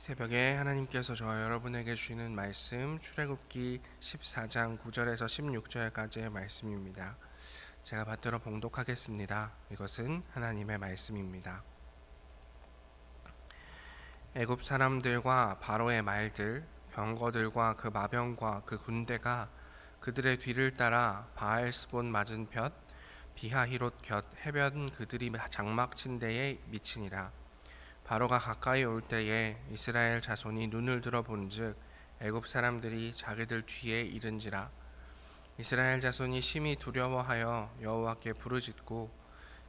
새벽에 하나님께서 저와 여러분에게 주시는 말씀 출애굽기 14장 9절에서 16절까지의 말씀입니다. 제가 받들어 봉독하겠습니다. 이것은 하나님의 말씀입니다. 애굽 사람들과 바로의 말들, 병거들과 그 마병과 그 군대가 그들의 뒤를 따라 바알스본 맞은편 비하히롯 곁 해변 그들이 장막 친 데에 미치니라. 바로가 가까이 올 때에 이스라엘 자손이 눈을 들어 본즉 애굽 사람들이 자기들 뒤에 이른지라. 이스라엘 자손이 심히 두려워하여 여호와께 부르짖고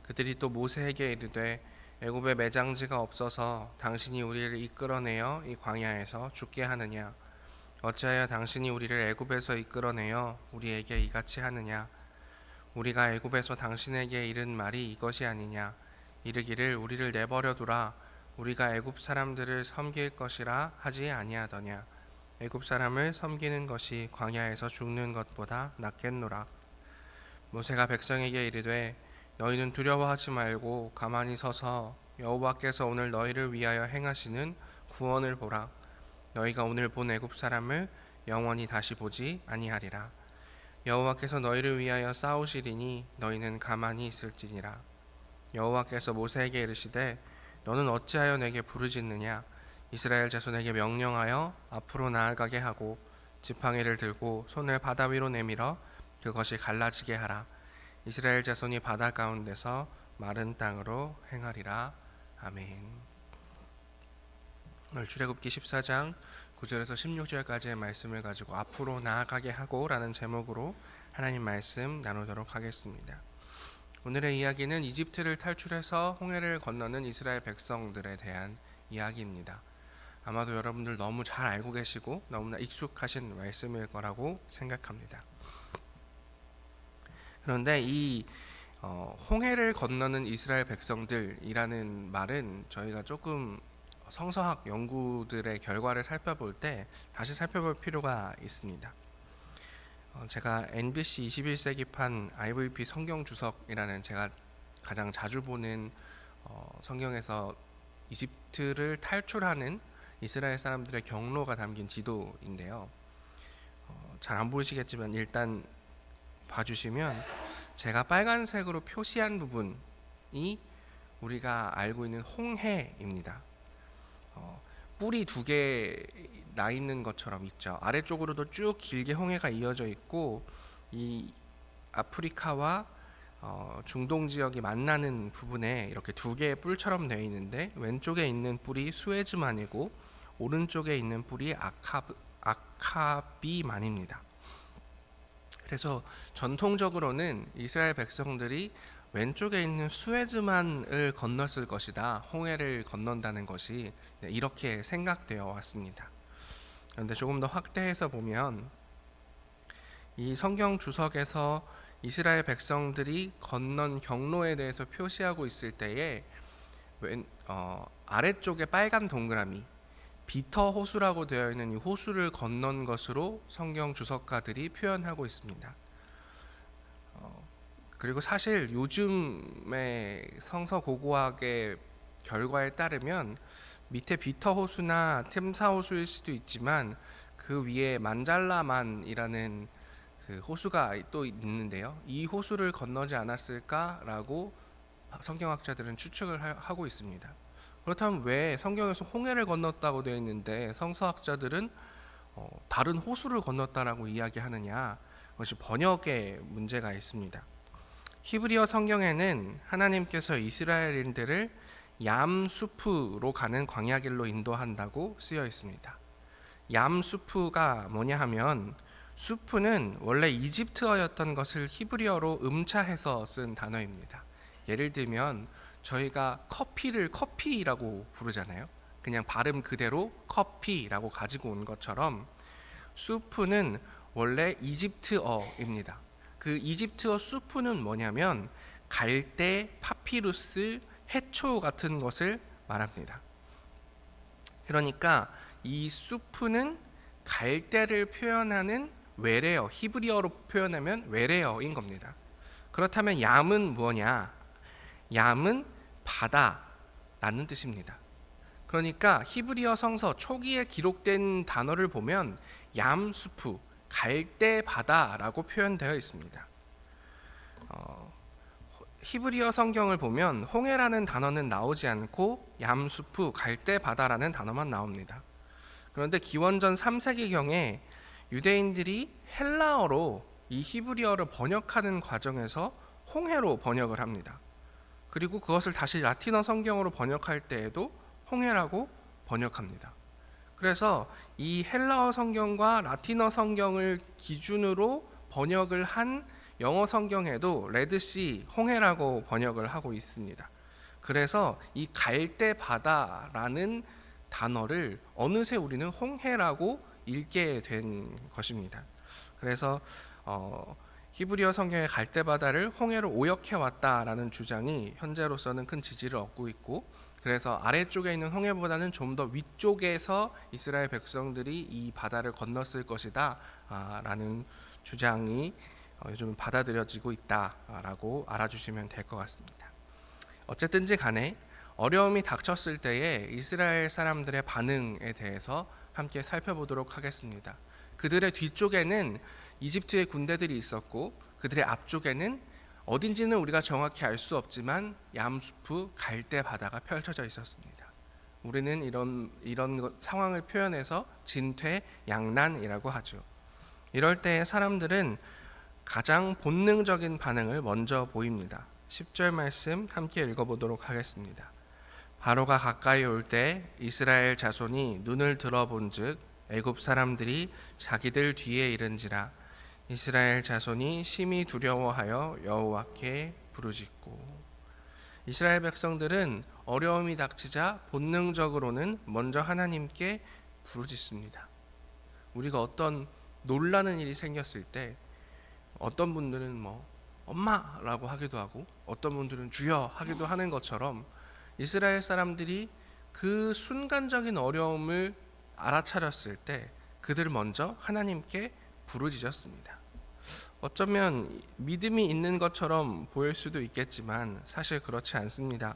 그들이 또 모세에게 이르되 애굽에 매장지가 없어서 당신이 우리를 이끌어내어 이 광야에서 죽게 하느냐. 어찌하여 당신이 우리를 애굽에서 이끌어내어 우리에게 이같이 하느냐. 우리가 애굽에서 당신에게 이른 말이 이것이 아니냐. 이르기를 우리를 내버려 두라. 우리가 애굽 사람들을 섬길 것이라 하지 아니하더냐. 애굽 사람을 섬기는 것이 광야에서 죽는 것보다 낫겠노라. 모세가 백성에게 이르되 너희는 두려워하지 말고 가만히 서서 여호와께서 오늘 너희를 위하여 행하시는 구원을 보라. 너희가 오늘 본 애굽 사람을 영원히 다시 보지 아니하리라. 여호와께서 너희를 위하여 싸우시리니 너희는 가만히 있을지니라. 여호와께서 모세에게 이르시되 너는 어찌하여 내게 부르짖느냐. 이스라엘 자손에게 명령하여 앞으로 나아가게 하고 지팡이를 들고 손을 바다 위로 내밀어 그것이 갈라지게 하라. 이스라엘 자손이 바다 가운데서 마른 땅으로 행하리라. 아멘. 오늘 출애굽기 14장 9절에서 16절까지의 말씀을 가지고 앞으로 나아가게 하고 라는 제목으로 하나님 말씀 나누도록 하겠습니다. 오늘의 이야기는 이집트를 탈출해서 홍해를 건너는 이스라엘 백성들에 대한 이야기입니다. 아마도 여러분들 너무 잘 알고 계시고 너무나 익숙하신 말씀일 거라고 생각합니다. 그런데 이 홍해를 건너는 이스라엘 백성들이라는 말은 저희가 조금 성서학 연구들의 결과를 살펴볼 때 다시 살펴볼 필요가 있습니다. 제가 NBC 21세기판 IVP 성경 주석이라는 제가 가장 자주 보는 성경에서 이집트를 탈출하는 이스라엘 사람들의 경로가 담긴 지도인데요. 잘 안 보이시겠지만 일단 봐주시면 제가 빨간색으로 표시한 부분이 우리가 알고 있는 홍해입니다. 뿔이 두 개 나 있는 것처럼 있죠. 아래쪽으로도 쭉 길게 홍해가 이어져 있고 이 아프리카와 중동 지역이 만나는 부분에 이렇게 두 개의 뿔처럼 되어 있는데 왼쪽에 있는 뿔이 수에즈만이고 오른쪽에 있는 뿔이 아카비만입니다. 그래서 전통적으로는 이스라엘 백성들이 왼쪽에 있는 수에즈만을 건넜을 것이다. 홍해를 건넌다는 것이 이렇게 생각되어 왔습니다. 그런데 조금 더 확대해서 보면 이 성경 주석에서 이스라엘 백성들이 건넌 경로에 대해서 표시하고 있을 때에 아래쪽에 빨간 동그라미 비터 호수라고 되어 있는 이 호수를 건넌 것으로 성경 주석가들이 표현하고 있습니다. 그리고 사실 요즘의 성서 고고학의 결과에 따르면 밑에 비터 호수나 템사 호수일 수도 있지만 그 위에 만잘라만이라는 그 호수가 또 있는데요. 이 호수를 건너지 않았을까라고 성경학자들은 추측을 하고 있습니다. 그렇다면 왜 성경에서 홍해를 건넜다고 되어 있는데 성서학자들은 다른 호수를 건넜다라고 이야기하느냐? 그것이 번역에 문제가 있습니다. 히브리어 성경에는 하나님께서 이스라엘인들을 얌수프로 가는 광야길로 인도한다고 쓰여 있습니다. 얌수프가 뭐냐 하면 수프는 원래 이집트어였던 것을 히브리어로 음차해서 쓴 단어입니다. 예를 들면 저희가 커피를 커피라고 부르잖아요. 그냥 발음 그대로 커피라고 가지고 온 것처럼 수프는 원래 이집트어입니다. 그 이집트어 수프는 뭐냐면 갈대, 파피루스, 해초 같은 것을 말합니다. 그러니까 이 수프는 갈대를 표현하는 외래어, 히브리어로 표현하면 외래어인 겁니다. 그렇다면 얌은 뭐냐? 얌은 바다라는 뜻입니다. 그러니까 히브리어 성서 초기에 기록된 단어를 보면 얌수프, 갈대 바다라고 표현되어 있습니다. 히브리어 성경을 보면 홍해라는 단어는 나오지 않고 얌수프, 갈대 바다라는 단어만 나옵니다. 그런데 기원전 3세기경에 유대인들이 헬라어로 이 히브리어를 번역하는 과정에서 홍해로 번역을 합니다. 그리고 그것을 다시 라틴어 성경으로 번역할 때에도 홍해라고 번역합니다. 그래서 이 헬라어 성경과 라틴어 성경을 기준으로 번역을 한 영어 성경에도 레드시, 홍해라고 번역을 하고 있습니다. 그래서 이 갈대 바다라는 단어를 어느새 우리는 홍해라고 읽게 된 것입니다. 그래서 히브리어 성경의 갈대 바다를 홍해로 오역해 왔다라는 주장이 현재로서는 큰 지지를 얻고 있고, 그래서 아래쪽에 있는 홍해보다는 좀 더 위쪽에서 이스라엘 백성들이 이 바다를 건넜을 것이다 라는 주장이 요즘 받아들여지고 있다라고 알아주시면 될 것 같습니다. 어쨌든지 간에 어려움이 닥쳤을 때에 이스라엘 사람들의 반응에 대해서 함께 살펴보도록 하겠습니다. 그들의 뒤쪽에는 이집트의 군대들이 있었고, 그들의 앞쪽에는 어딘지는 우리가 정확히 알 수 없지만 얌수프, 갈대 바다가 펼쳐져 있었습니다. 우리는 이런 상황을 표현해서 진퇴양난이라고 하죠. 이럴 때 사람들은 가장 본능적인 반응을 먼저 보입니다. 10절 말씀 함께 읽어보도록 하겠습니다. 바로가 가까이 올 때 이스라엘 자손이 눈을 들어본즉 애굽 사람들이 자기들 뒤에 이른지라. 이스라엘 자손이 심히 두려워하여 여호와께 부르짖고. 이스라엘 백성들은 어려움이 닥치자 본능적으로는 먼저 하나님께 부르짖습니다. 우리가 어떤 놀라는 일이 생겼을 때 어떤 분들은 엄마라고 하기도 하고 어떤 분들은 주여 하기도 하는 것처럼 이스라엘 사람들이 그 순간적인 어려움을 알아차렸을 때 그들 먼저 하나님께 부르짖었습니다. 어쩌면 믿음이 있는 것처럼 보일 수도 있겠지만 사실 그렇지 않습니다.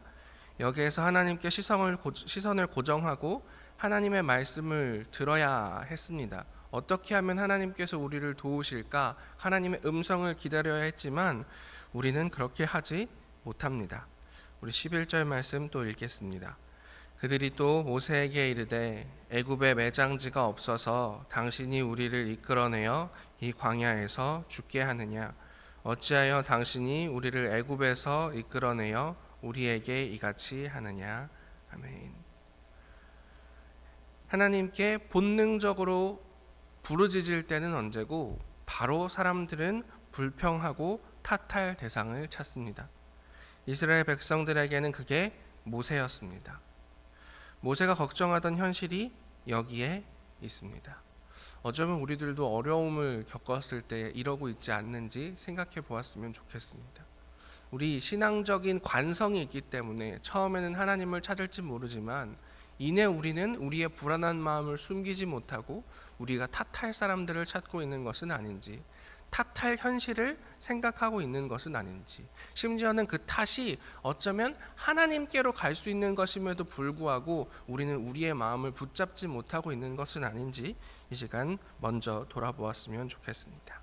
여기에서 하나님께 시선을 고정하고 하나님의 말씀을 들어야 했습니다. 어떻게 하면 하나님께서 우리를 도우실까? 하나님의 음성을 기다려야 했지만 우리는 그렇게 하지 못합니다. 우리 11절 말씀 또 읽겠습니다. 그들이 또 모세에게 이르되 애굽에 매장지가 없어서 당신이 우리를 이끌어내어 이 광야에서 죽게 하느냐? 어찌하여 당신이 우리를 애굽에서 이끌어내어 우리에게 이같이 하느냐? 아멘. 하나님께 본능적으로 부르짖을 때는 언제고 바로 사람들은 불평하고 탓할 대상을 찾습니다. 이스라엘 백성들에게는 그게 모세였습니다. 모세가 걱정하던 현실이 여기에 있습니다. 어쩌면 우리들도 어려움을 겪었을 때 이러고 있지 않는지 생각해 보았으면 좋겠습니다. 우리 신앙적인 관성이 있기 때문에 처음에는 하나님을 찾을지 모르지만 이내 우리는 우리의 불안한 마음을 숨기지 못하고 우리가 탓할 사람들을 찾고 있는 것은 아닌지, 탓할 현실을 생각하고 있는 것은 아닌지, 심지어는 그 탓이 어쩌면 하나님께로 갈 수 있는 것임에도 불구하고 우리는 우리의 마음을 붙잡지 못하고 있는 것은 아닌지 이 시간 먼저 돌아보았으면 좋겠습니다.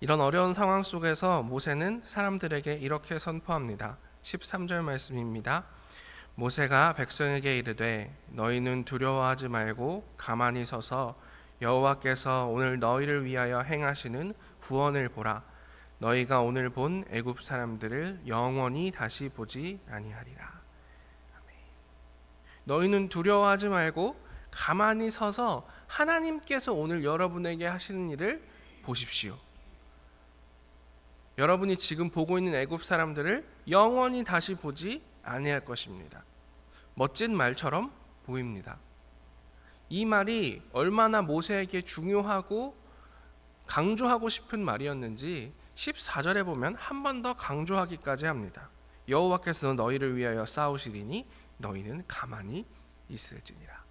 이런 어려운 상황 속에서 모세는 사람들에게 이렇게 선포합니다. 13절 말씀입니다. 모세가 백성에게 이르되 너희는 두려워하지 말고 가만히 서서 여호와께서 오늘 너희를 위하여 행하시는 구원을 보라. 너희가 오늘 본 애굽 사람들을 영원히 다시 보지 아니하리라. 아멘. 너희는 두려워하지 말고 가만히 서서 하나님께서 오늘 여러분에게 하시는 일을 보십시오. 여러분이 지금 보고 있는 애굽 사람들을 영원히 다시 보지 아니할 것입니다. 멋진 말처럼 보입니다. 이 말이 얼마나 모세에게 중요하고 강조하고 싶은 말이었는지 14절에 보면 한 번 더 강조하기까지 합니다. 여호와께서 너희를 위하여 싸우시리니 너희는 가만히 있을지니라.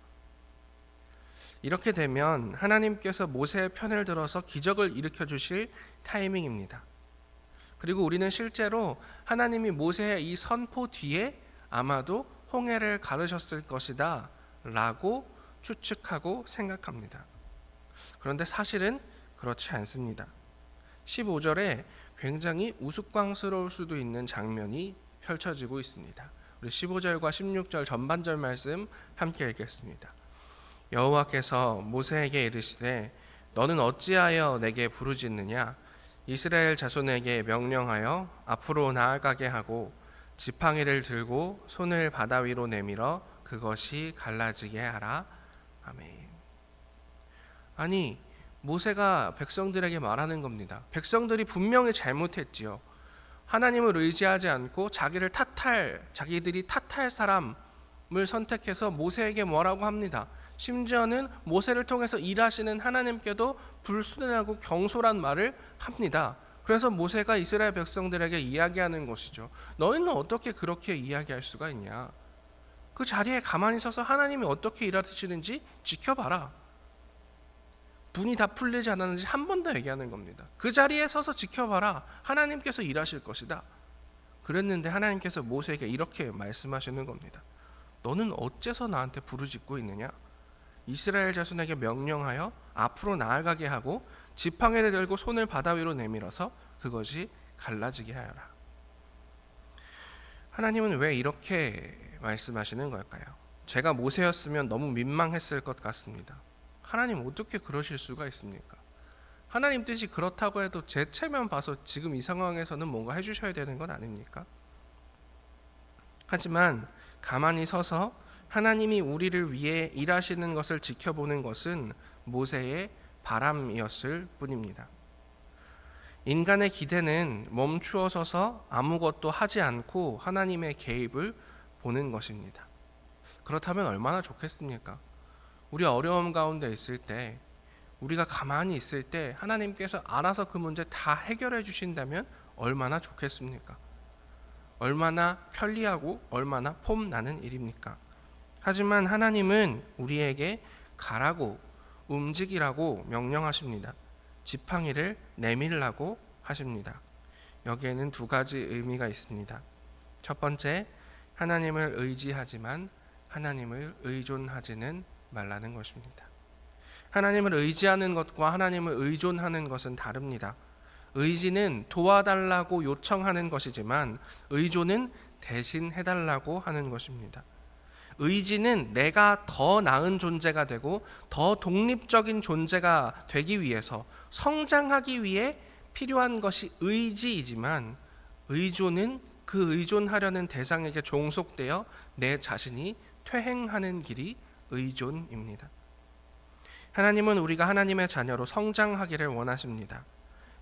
이렇게 되면 하나님께서 모세의 편을 들어서 기적을 일으켜 주실 타이밍입니다. 그리고 우리는 실제로 하나님이 모세의 이 선포 뒤에 아마도 홍해를 가르셨을 것이다 라고 추측하고 생각합니다. 그런데 사실은 그렇지 않습니다. 15절에 굉장히 우스꽝스러울 수도 있는 장면이 펼쳐지고 있습니다. 우리 15절과 16절 전반절 말씀 함께 읽겠습니다. 여호와께서 모세에게 이르시되 너는 어찌하여 내게 부르짖느냐? 이스라엘 자손에게 명령하여 앞으로 나아가게 하고 지팡이를 들고 손을 바다 위로 내밀어 그것이 갈라지게 하라. 아멘. 아니, 모세가 백성들에게 말하는 겁니다. 백성들이 분명히 잘못했지요. 하나님을 의지하지 않고 자기들이 탓할 사람을 선택해서 모세에게 뭐라고 합니다. 심지어는 모세를 통해서 일하시는 하나님께도 불순하고 경솔한 말을 합니다. 그래서 모세가 이스라엘 백성들에게 이야기하는 것이죠. 너희는 어떻게 그렇게 이야기할 수가 있냐? 그 자리에 가만히 서서 하나님이 어떻게 일하시는지 지켜봐라. 분이 다 풀리지 않았는지 한 번 더 얘기하는 겁니다. 그 자리에 서서 지켜봐라. 하나님께서 일하실 것이다. 그랬는데 하나님께서 모세에게 이렇게 말씀하시는 겁니다. 너는 어째서 나한테 부르짖고 있느냐? 이스라엘 자손에게 명령하여 앞으로 나아가게 하고 지팡이를 들고 손을 바다 위로 내밀어서 그것이 갈라지게 하여라. 하나님은 왜 이렇게 말씀하시는 걸까요? 제가 모세였으면 너무 민망했을 것 같습니다. 하나님 어떻게 그러실 수가 있습니까? 하나님 뜻이 그렇다고 해도 제 체면 봐서 지금 이 상황에서는 뭔가 해주셔야 되는 건 아닙니까? 하지만 가만히 서서 하나님이 우리를 위해 일하시는 것을 지켜보는 것은 모세의 바람이었을 뿐입니다. 인간의 기대는 멈추어 서서 아무것도 하지 않고 하나님의 개입을 보는 것입니다. 그렇다면 얼마나 좋겠습니까? 우리 어려움 가운데 있을 때, 우리가 가만히 있을 때 하나님께서 알아서 그 문제 다 해결해 주신다면 얼마나 좋겠습니까? 얼마나 편리하고 얼마나 폼나는 일입니까? 하지만 하나님은 우리에게 가라고, 움직이라고 명령하십니다. 지팡이를 내밀라고 하십니다. 여기에는 두 가지 의미가 있습니다. 첫 번째, 하나님을 의지하지만 하나님을 의존하지는 말라는 것입니다. 하나님을 의지하는 것과 하나님을 의존하는 것은 다릅니다. 의지는 도와달라고 요청하는 것이지만 의존은 대신 해달라고 하는 것입니다. 의지는 내가 더 나은 존재가 되고 더 독립적인 존재가 되기 위해서, 성장하기 위해 필요한 것이 의지이지만, 의존은 그 의존하려는 대상에게 종속되어 내 자신이 퇴행하는 길이 의존입니다. 하나님은 우리가 하나님의 자녀로 성장하기를 원하십니다.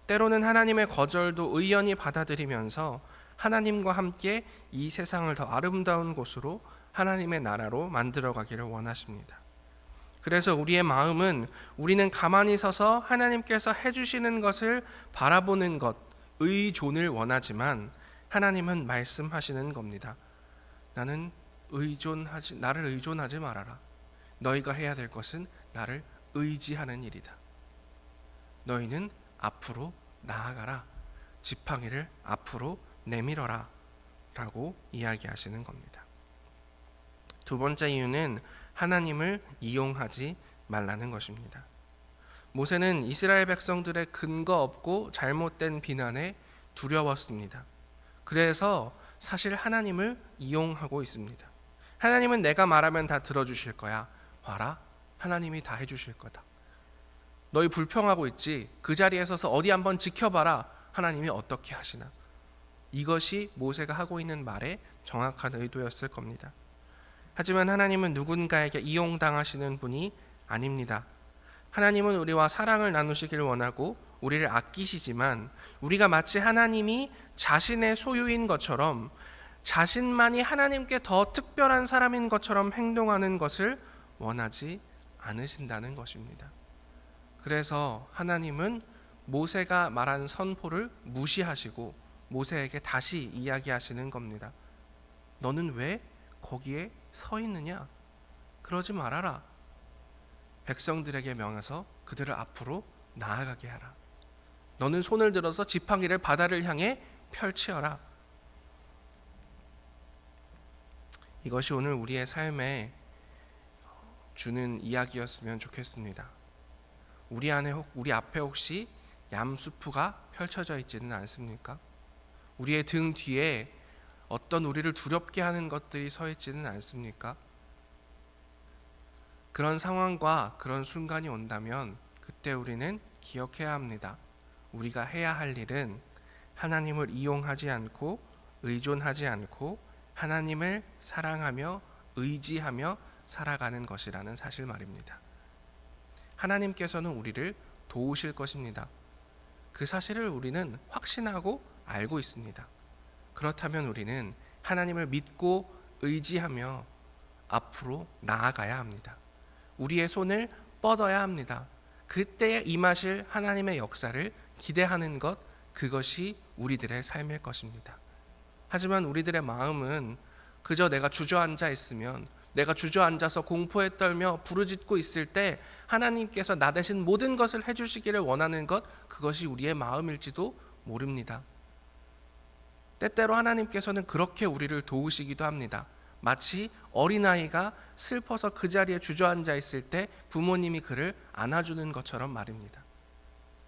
때로는 하나님의 거절도 의연히 받아들이면서 하나님과 함께 이 세상을 더 아름다운 곳으로, 하나님의 나라로 만들어가기를 원하십니다. 그래서 우리의 마음은, 우리는 가만히 서서 하나님께서 해주시는 것을 바라보는 것, 의존을 원하지만 하나님은 말씀하시는 겁니다. 나를 의존하지 말아라. 너희가 해야 될 것은 나를 의지하는 일이다. 너희는 앞으로 나아가라. 지팡이를 앞으로 내밀어라. 라고 이야기하시는 겁니다. 두 번째 이유는 하나님을 이용하지 말라는 것입니다. 모세는 이스라엘 백성들의 근거 없고 잘못된 비난에 두려웠습니다. 그래서 사실 하나님을 이용하고 있습니다. 하나님은 내가 말하면 다 들어주실 거야. 봐라, 하나님이 다 해주실 거다. 너희 불평하고 있지? 그 자리에 서서 어디 한번 지켜봐라. 하나님이 어떻게 하시나. 이것이 모세가 하고 있는 말의 정확한 의도였을 겁니다. 하지만 하나님은 누군가에게 이용당하시는 분이 아닙니다. 하나님은 우리와 사랑을 나누시길 원하고 우리를 아끼시지만, 우리가 마치 하나님이 자신의 소유인 것처럼, 자신만이 하나님께 더 특별한 사람인 것처럼 행동하는 것을 원하지 않으신다는 것입니다. 그래서 하나님은 모세가 말한 선포를 무시하시고 모세에게 다시 이야기하시는 겁니다. 너는 왜 거기에 서 있느냐? 그러지 말아라. 백성들에게 명해서 그들을 앞으로 나아가게 하라. 너는 손을 들어서 지팡이를 바다를 향해 펼치어라. 이것이 오늘 우리의 삶에 주는 이야기였으면 좋겠습니다. 우리 앞에 혹시 얌수푸가 펼쳐져 있지는 않습니까? 우리의 등 뒤에 어떤 우리를 두렵게 하는 것들이 서 있지는 않습니까? 그런 상황과 그런 순간이 온다면 그때 우리는 기억해야 합니다. 우리가 해야 할 일은 하나님을 이용하지 않고 의존하지 않고 하나님을 사랑하며 의지하며 살아가는 것이라는 사실 말입니다. 하나님께서는 우리를 도우실 것입니다. 그 사실을 우리는 확신하고 알고 있습니다. 그렇다면 우리는 하나님을 믿고 의지하며 앞으로 나아가야 합니다. 우리의 손을 뻗어야 합니다. 그때에 임하실 하나님의 역사를 기대하는 것, 그것이 우리들의 삶일 것입니다. 하지만 우리들의 마음은 그저 내가 주저앉아 있으면, 내가 주저앉아서 공포에 떨며 부르짖고 있을 때 하나님께서 나 대신 모든 것을 해주시기를 원하는 것, 그것이 우리의 마음일지도 모릅니다. 때때로 하나님께서는 그렇게 우리를 도우시기도 합니다. 마치 어린아이가 슬퍼서 그 자리에 주저앉아 있을 때 부모님이 그를 안아주는 것처럼 말입니다.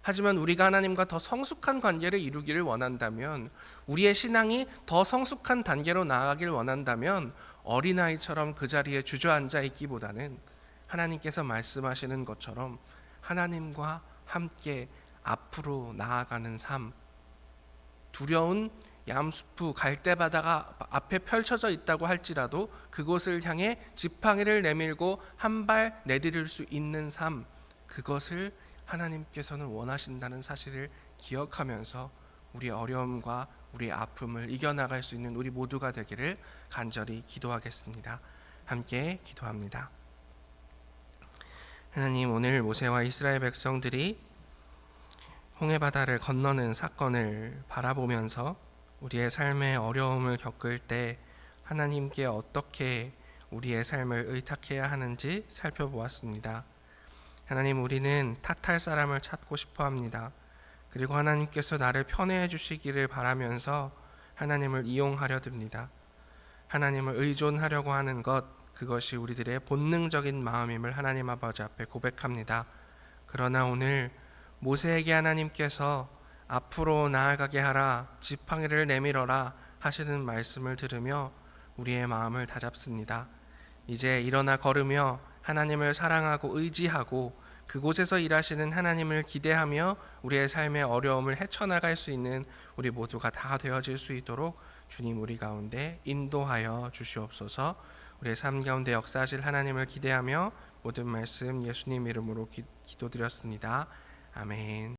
하지만 우리가 하나님과 더 성숙한 관계를 이루기를 원한다면, 우리의 신앙이 더 성숙한 단계로 나아가길 원한다면 어린아이처럼 그 자리에 주저앉아 있기보다는 하나님께서 말씀하시는 것처럼 하나님과 함께 앞으로 나아가는 삶, 두려운 얌수프 갈대바다가 앞에 펼쳐져 있다고 할지라도 그곳을 향해 지팡이를 내밀고 한 발 내디딜 수 있는 삶, 그것을 하나님께서는 원하신다는 사실을 기억하면서 우리의 어려움과 우리의 아픔을 이겨나갈 수 있는 우리 모두가 되기를 간절히 기도하겠습니다. 함께 기도합니다. 하나님, 오늘 모세와 이스라엘 백성들이 홍해바다를 건너는 사건을 바라보면서 우리의 삶의 어려움을 겪을 때 하나님께 어떻게 우리의 삶을 의탁해야 하는지 살펴보았습니다. 하나님, 우리는 탓할 사람을 찾고 싶어 합니다. 그리고 하나님께서 나를 편애해 주시기를 바라면서 하나님을 이용하려 듭니다. 하나님을 의존하려고 하는 것, 그것이 우리들의 본능적인 마음임을 하나님 아버지 앞에 고백합니다. 그러나 오늘 모세에게 하나님께서 앞으로 나아가게 하라, 지팡이를 내밀어라 하시는 말씀을 들으며 우리의 마음을 다잡습니다. 이제 일어나 걸으며 하나님을 사랑하고 의지하고 그곳에서 일하시는 하나님을 기대하며 우리의 삶의 어려움을 헤쳐나갈 수 있는 우리 모두가 다 되어질 수 있도록 주님 우리 가운데 인도하여 주시옵소서. 우리의 삶 가운데 역사하실 하나님을 기대하며 모든 말씀 예수님 이름으로 기도드렸습니다. 아멘.